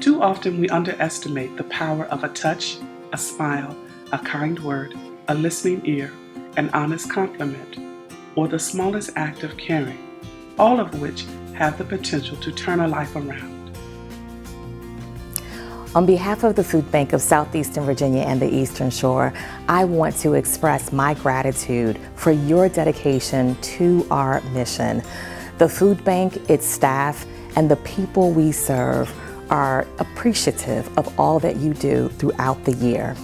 Too often we underestimate the power of a touch, a smile, a kind word, a listening ear, an honest compliment, or the smallest act of caring, all of which have the potential to turn a life around. On behalf of the Food Bank of Southeastern Virginia and the Eastern Shore, I want to express my gratitude for your dedication to our mission. The Food Bank, its staff, and the people we serve are appreciative of all that you do throughout the year.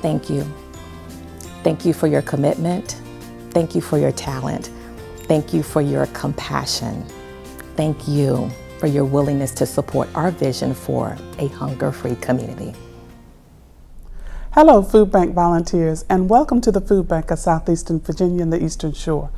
Thank you. Thank you for your commitment. Thank you for your talent. Thank you for your compassion. Thank you for your willingness to support our vision for a hunger-free community. Hello, Food Bank volunteers, and welcome to the Food Bank of Southeastern Virginia and the Eastern Shore.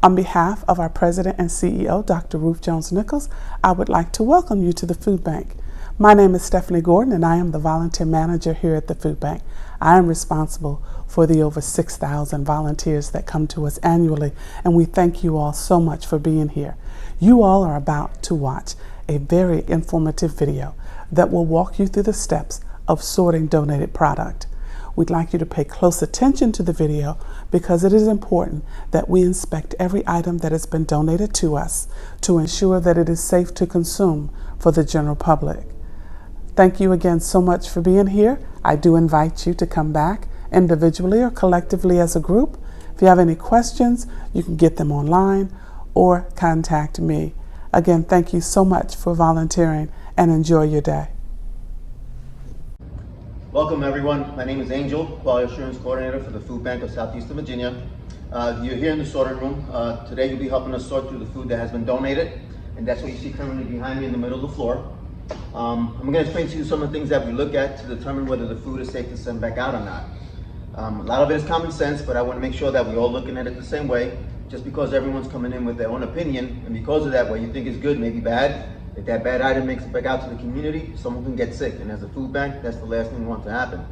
On behalf of our President and CEO, Dr. Ruth Jones Nichols, I would like to welcome you to the Food Bank. My name is Stephanie Gordon, and I am the volunteer manager here at the Food Bank. I am responsible for the over 6,000 volunteers that come to us annually, and we thank you all so much for being here. You all are about to watch a very informative video that will walk you through the steps of sorting donated product. We'd like you to pay close attention to the video because it is important that we inspect every item that has been donated to us to ensure that it is safe to consume for the general public. Thank you again so much for being here. I do invite you to come back individually or collectively as a group. If you have any questions, you can get them online or contact me. Again, thank you so much for volunteering and enjoy your day. Welcome everyone. My name is Angel, Quality Assurance Coordinator for the Food Bank of Southeastern Virginia. You're here in the sorting room. Today you'll be helping us sort through the food that has been donated, and that's what you see currently behind me in the middle of the floor. I'm going to explain to you some of the things that we look at to determine whether the food is safe to send back out or not. A lot of it is common sense, but I want to make sure that we're all looking at it the same way. Just because everyone's coming in with their own opinion, and because of that, what you think is good may be bad. If that bad item makes it back out to the community, someone can get sick, and as a food bank, that's the last thing we want to happen.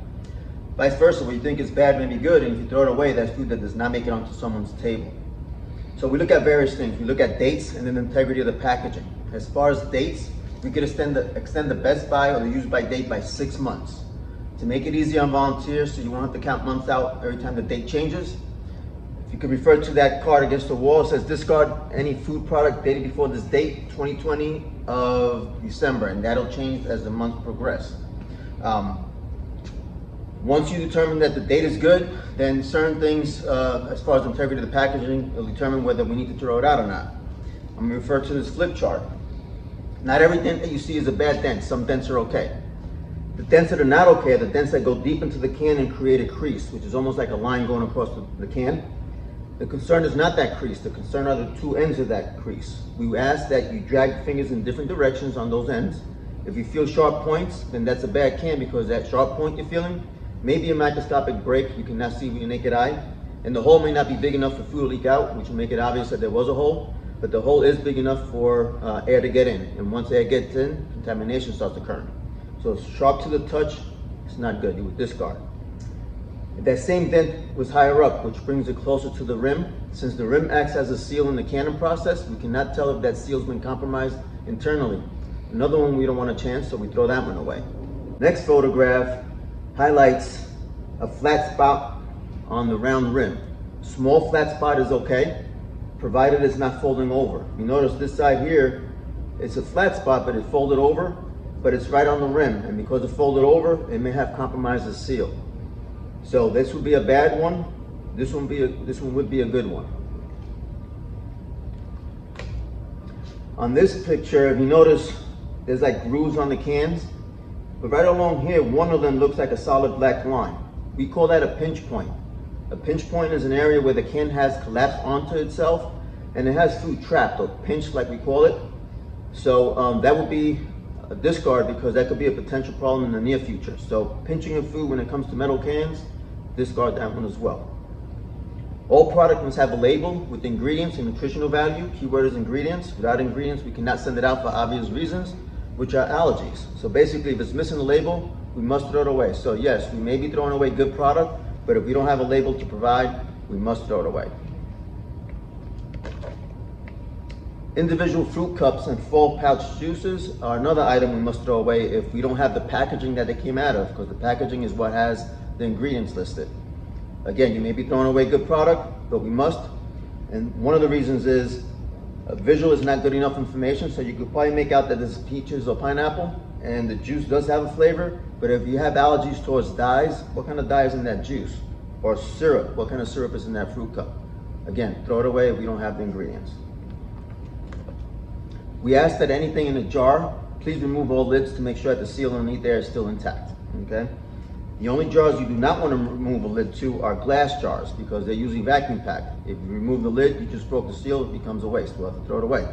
Vice versa, what you think is bad may be good, and if you throw it away, that's food that does not make it onto someone's table. So we look at various things. We look at dates and then the integrity of the packaging. As far as dates, we could extend the best by or the use by date by 6 months. To make it easy on volunteers, so you won't have to count months out every time the date changes, you can refer to that card against the wall. It says discard any food product dated before this date, 2020 of December, and that'll change as the months progress. Once you determine that the date is good, then certain things, as far as integrity of the packaging, will determine whether we need to throw it out or not. I'm gonna refer to this flip chart. Not every dent that you see is a bad dent. Some dents are okay. The dents that are not okay are the dents that go deep into the can and create a crease, which is almost like a line going across the can. The concern is not that crease. The concern are the two ends of that crease. We ask that you drag your fingers in different directions on those ends. If you feel sharp points, then that's a bad can because that sharp point you're feeling may be a microscopic break you cannot see with your naked eye. And the hole may not be big enough for food to leak out, which will make it obvious that there was a hole, but the hole is big enough for air to get in. And once air gets in, contamination starts occurring. So sharp to the touch, it's not good. You would discard. If that same dent was higher up, which brings it closer to the rim, since the rim acts as a seal in the canning process, we cannot tell if that seal's been compromised internally. Another one we don't want a chance, so we throw that one away. Next photograph highlights a flat spot on the round rim. Small flat spot is okay, provided it's not folding over. You notice this side here, it's a flat spot, but it's folded over, but it's right on the rim, and because it's folded over, it may have compromised the seal. So this would be a bad one. This one would be a good one. On this picture, if you notice, there's like grooves on the cans, but right along here, one of them looks like a solid black line. We call that a pinch point. A pinch point is an area where the can has collapsed onto itself, and it has food trapped or pinched, like we call it. So that would be a discard because that could be a potential problem in the near future. So pinching of food when it comes to metal cans, discard that one as well. All product must have a label with ingredients and nutritional value. Keyword is ingredients. Without ingredients, we cannot send it out for obvious reasons, which are allergies. So basically, if it's missing the label, we must throw it away. So yes, we may be throwing away good product, but if we don't have a label to provide, we must throw it away. Individual fruit cups and full pouch juices are another item we must throw away if we don't have the packaging that they came out of, because the packaging is what has the ingredients listed. Again, you may be throwing away good product, but we must. And one of the reasons is visual is not good enough information, so you could probably make out that this is peaches or pineapple, and the juice does have a flavor, but if you have allergies towards dyes, what kind of dye is in that juice? Or syrup, what kind of syrup is in that fruit cup? Again, throw it away if we don't have the ingredients. We ask that anything in a jar, please remove all lids to make sure that the seal underneath there is still intact, okay? The only jars you do not want to remove a lid to are glass jars, because they're usually vacuum packed. If you remove the lid, you just broke the seal, it becomes a waste. We'll have to throw it away.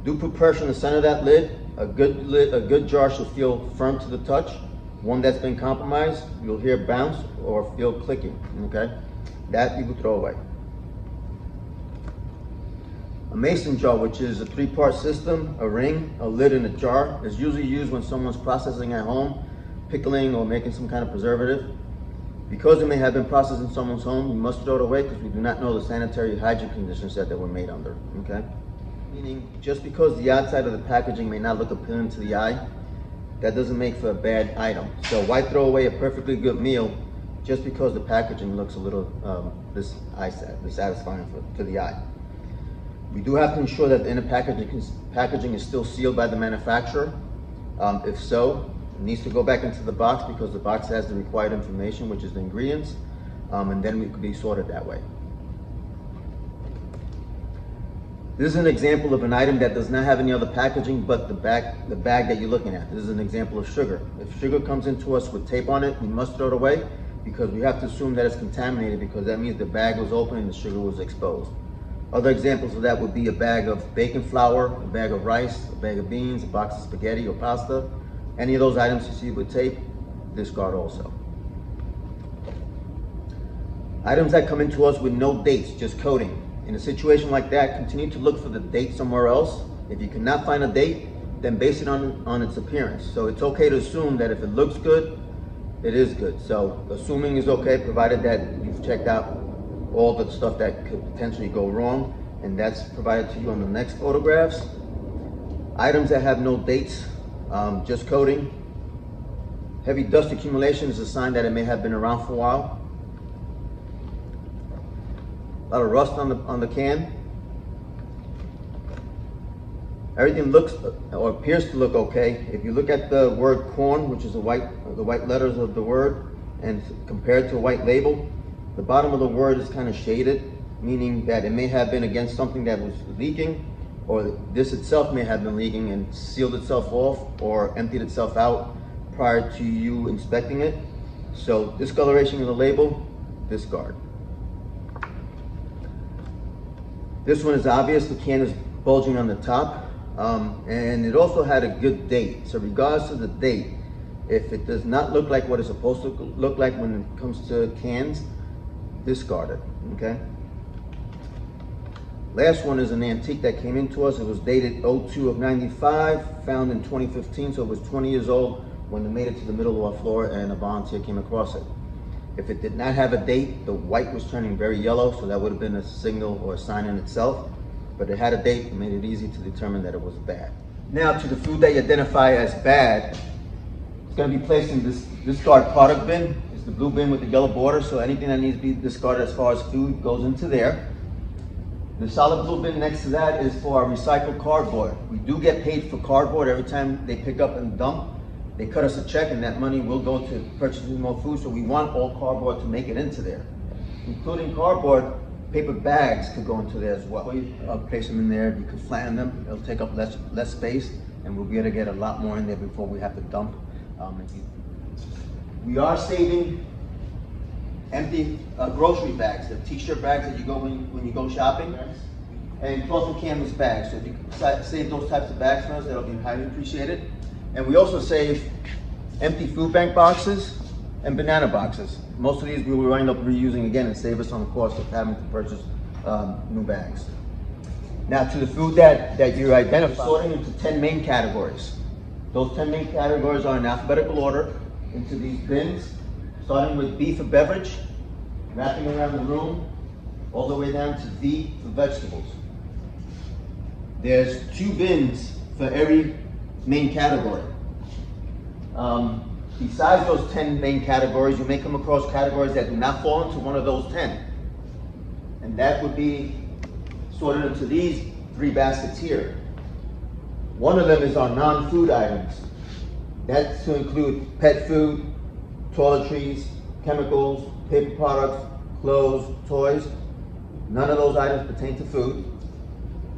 Do put pressure in the center of that lid. A good jar should feel firm to the touch. One that's been compromised, you'll hear bounce or feel clicking, okay? That you will throw away. A mason jar, which is a 3-part system, a ring, a lid, and a jar, is usually used when someone's processing at home, pickling or making some kind of preservative. Because it may have been processed in someone's home, we must throw it away because we do not know the sanitary hygiene conditions that they were made under, okay? Meaning, just because the outside of the packaging may not look appealing to the eye, that doesn't make for a bad item. So why throw away a perfectly good meal just because the packaging looks a little dissatisfying to the eye? We do have to ensure that the inner packaging is still sealed by the manufacturer. If so, it needs to go back into the box because the box has the required information, which is the ingredients, and then we could be sorted that way. This is an example of an item that does not have any other packaging but the bag that you're looking at. This is an example of sugar. If sugar comes into us with tape on it, we must throw it away because we have to assume that it's contaminated, because that means the bag was open and the sugar was exposed. Other examples of that would be a bag of baking flour, a bag of rice, a bag of beans, a box of spaghetti or pasta. Any of those items you see with tape, discard also. Items that come into us with no dates, just coding. In a situation like that, continue to look for the date somewhere else. If you cannot find a date, then base it on its appearance. So it's okay to assume that if it looks good, it is good. So assuming is okay, provided that you've checked out all the stuff that could potentially go wrong, and that's provided to you on the next photographs. Items that have no dates, just coding. Heavy dust accumulation is a sign that it may have been around for a while. A lot of rust on the can. Everything looks or appears to look okay. If you look at the word corn, which is the white letters of the word, and compared to a white label, the bottom of the word is kind of shaded, meaning that it may have been against something that was leaking, or this itself may have been leaking and sealed itself off or emptied itself out prior to you inspecting it. So discoloration of the label, discard. This one is obvious. The can is bulging on the top, and it also had a good date. So regardless of the date, if it does not look like what it's supposed to look like when it comes to cans, discard it, okay? Last one is an antique that came into us. It was dated 02 of 95, found in 2015, so it was 20 years old when it made it to the middle of our floor and a volunteer came across it. If it did not have a date, the white was turning very yellow, so that would have been a signal or a sign in itself, but it had a date and made it easy to determine that it was bad. Now to the food that you identify as bad, it's going to be placed in this discard product bin. It's the blue bin with the yellow border, so anything that needs to be discarded as far as food goes into there. The solid blue bin next to that is for our recycled cardboard. We do get paid for cardboard every time they pick up and dump. They cut us a check and that money will go to purchasing more food, so we want all cardboard to make it into there. Including cardboard, paper bags could go into there as well. We place them in there, you could flatten them, it'll take up less space, and we'll be able to get a lot more in there before we have to dump. We are saving empty grocery bags, the t-shirt bags that you go when you go shopping, and cloth and canvas bags. So if you save those types of bags for us, that'll be highly appreciated. And we also save empty food bank boxes and banana boxes. Most of these we will wind up reusing again and save us on the cost of having to purchase new bags. Now to the food that you identify, sorting into 10 main categories. Those 10 main categories are in alphabetical order into these bins, starting with B for beverage, wrapping around the room, all the way down to V for vegetables. there's 2 bins for every main category. Besides those 10 main categories, you may come across categories that do not fall into one of those 10. And that would be sorted into these 3 baskets here. One of them is our non-food items. That's to include pet food, toiletries, chemicals, paper products, clothes, toys. None of those items pertain to food.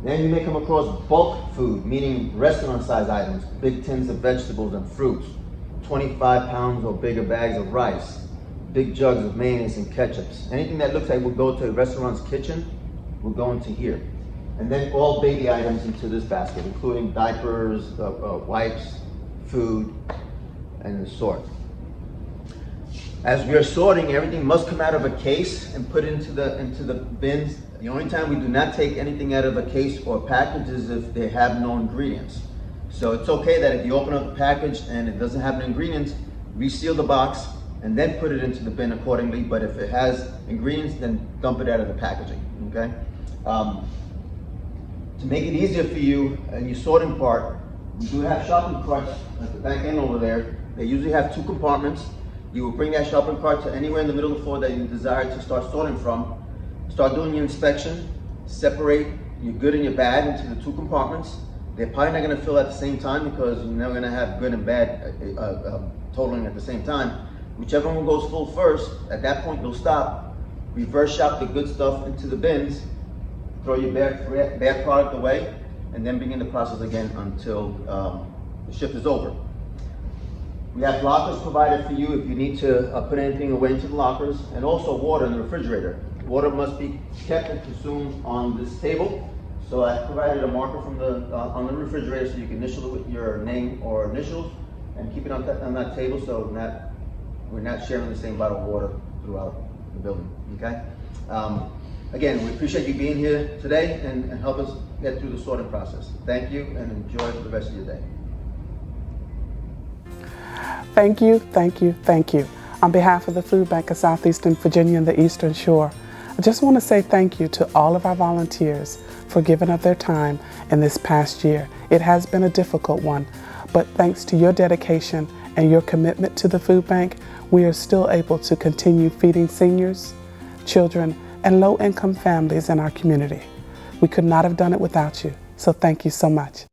Then you may come across bulk food, meaning restaurant size items, big tins of vegetables and fruits, 25 pounds or bigger bags of rice, big jugs of mayonnaise and ketchups. Anything that looks like would go to a restaurant's kitchen will go into here. And then all baby items into this basket, including diapers, wipes, food, and the sort. As we are sorting, everything must come out of a case and put into the bins. The only time we do not take anything out of a case or package is if they have no ingredients. So it's okay that if you open up the package and it doesn't have the ingredients, reseal the box and then put it into the bin accordingly. But if it has ingredients, then dump it out of the packaging, okay? To make it easier for you and your sorting part, we do have shopping carts at the back end over there. They usually have 2 compartments. You will bring that shopping cart to anywhere in the middle of the floor that you desire to start sorting from. Start doing your inspection, separate your good and your bad into the 2 compartments. They're probably not going to fill at the same time because you're never going to have good and bad totaling at the same time. Whichever one goes full first, at that point you'll stop, reverse shop the good stuff into the bins, throw your bad product away, and then begin the process again until the shift is over. We have lockers provided for you if you need to put anything away into the lockers, and also water in the refrigerator. Water must be kept and consumed on this table. So I provided a marker from on the refrigerator so you can initial it with your name or initials and keep it on that table so we're not sharing the same bottle of water throughout the building, okay? Again, we appreciate you being here today and help us get through the sorting process. Thank you and enjoy the rest of your day. Thank you, thank you, thank you. On behalf of the Food Bank of Southeastern Virginia and the Eastern Shore, I just want to say thank you to all of our volunteers for giving up their time in this past year. It has been a difficult one, but thanks to your dedication and your commitment to the food bank, we are still able to continue feeding seniors, children, and low-income families in our community. We could not have done it without you, so thank you so much.